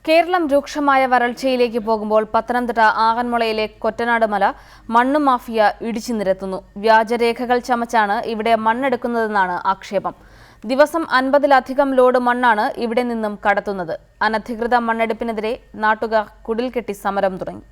കേരളം രൂക്ഷമായ വരൾച്ചയിലേക്ക് പോകുമ്പോൾ പത്തനംതിട്ട ആറന്മുളയിലെ കൊറ്റനാട് മല മണ്ണ് മാഫിയ ഇടിച്ചു നിരത്തുന്നു. വ്യാജരേഖകൾ ചമച്ചാണ് ഇവിടെ മണ്ണെടുക്കുന്നതെന്നാണ് ആക്ഷേപം. ദിവസം 50-ലധികം ലോഡ് മണ്ണാണ് ഇവിടെ നിന്നും കടത്തുന്നത്. അനധികൃത മണ്ണെടുപ്പിനെതിരെ നാട്ടുകാർ കുടിൽ കെട്ടി സമരം തുടങ്ങി.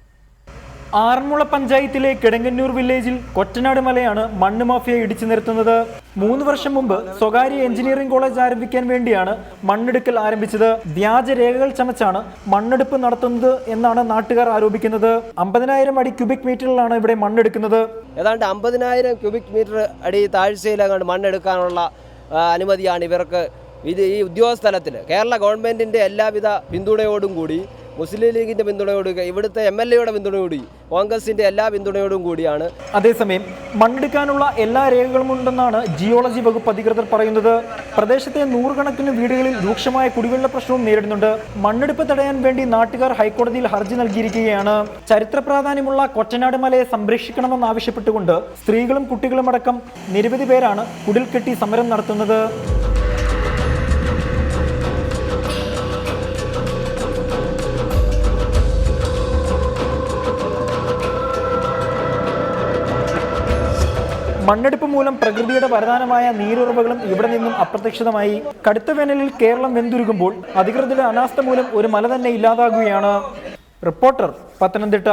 ആറന്മുള പഞ്ചായത്തിലെ കിടങ്ങന്നൂർ വില്ലേജിൽ കൊറ്റനാട് മലയാണ് മണ്ണ് മാഫിയ ഇടിച്ചു നിരത്തുന്നത്. 3 വർഷം മുമ്പ് സ്വകാര്യ എഞ്ചിനീയറിംഗ് കോളേജ് ആരംഭിക്കാൻ വേണ്ടിയാണ് മണ്ണെടുക്കൽ ആരംഭിച്ചത്. വ്യാജരേഖകൾ ചമച്ചാണ് മണ്ണെടുപ്പ് നടത്തുന്നത് എന്നാണ് നാട്ടുകാർ ആരോപിക്കുന്നത്. 50,000 അടി ക്യൂബിക് മീറ്ററിലാണ് ഇവിടെ മണ്ണെടുക്കുന്നത്. ഏതാണ്ട് 50,000 ക്യൂബിക് മീറ്റർ അടി താഴ്ചയിലങ്ങാണ്ട് മണ്ണെടുക്കാനുള്ള അനുമതിയാണ് ഇവർക്ക്. ഈ ഉദ്യോഗസ്ഥലത്തിൽ കേരള ഗവൺമെൻറ്റിൻ്റെ എല്ലാവിധ പിന്തുണയോടും കൂടി, മുസ്ലിം ലീഗിൻ്റെ പിന്തുണയോടും, ഇവിടുത്തെ MLA പിന്തുണയോടും, കോൺഗ്രസിൻ്റെ എല്ലാ പിന്തുണയോടും കൂടിയാണ്. അതേസമയം മണ്ണെടുക്കാനുള്ള എല്ലാ രേഖകളും ഉണ്ടെന്നാണ് ജിയോളജി വകുപ്പ് അധികൃതർ പറയുന്നത്. പ്രദേശത്തെ 100 കണക്കിന് വീടുകളിൽ രൂക്ഷമായ കുടിവെള്ള പ്രശ്നവും നേരിടുന്നുണ്ട്. മണ്ണെടുപ്പ് തടയാൻ വേണ്ടി നാട്ടുകാർ ഹൈക്കോടതിയിൽ ഹർജി നൽകിയിരിക്കുകയാണ്. ചരിത്ര പ്രാധാന്യമുള്ള കൊറ്റനാട് മലയെ സംരക്ഷിക്കണമെന്നാവശ്യപ്പെട്ടുകൊണ്ട് സ്ത്രീകളും കുട്ടികളും അടക്കം നിരവധി പേരാണ് കുടിൽ കെട്ടി സമരം നടത്തുന്നത്. മണ്ണെടുപ്പ് മൂലം പ്രകൃതിയുടെ വരദാനമായ നീരുറവകളും ഇവിടെ നിന്നും അപ്രത്യക്ഷിതമായി. കടുത്ത വേനലിൽ കേരളം വെന്തുരുകുമ്പോൾ അധികൃതരുടെ അനാസ്ഥ മൂലം ഒരു മല തന്നെ ഇല്ലാതാകുകയാണ്. റിപ്പോർട്ടർ, പത്തനംതിട്ട.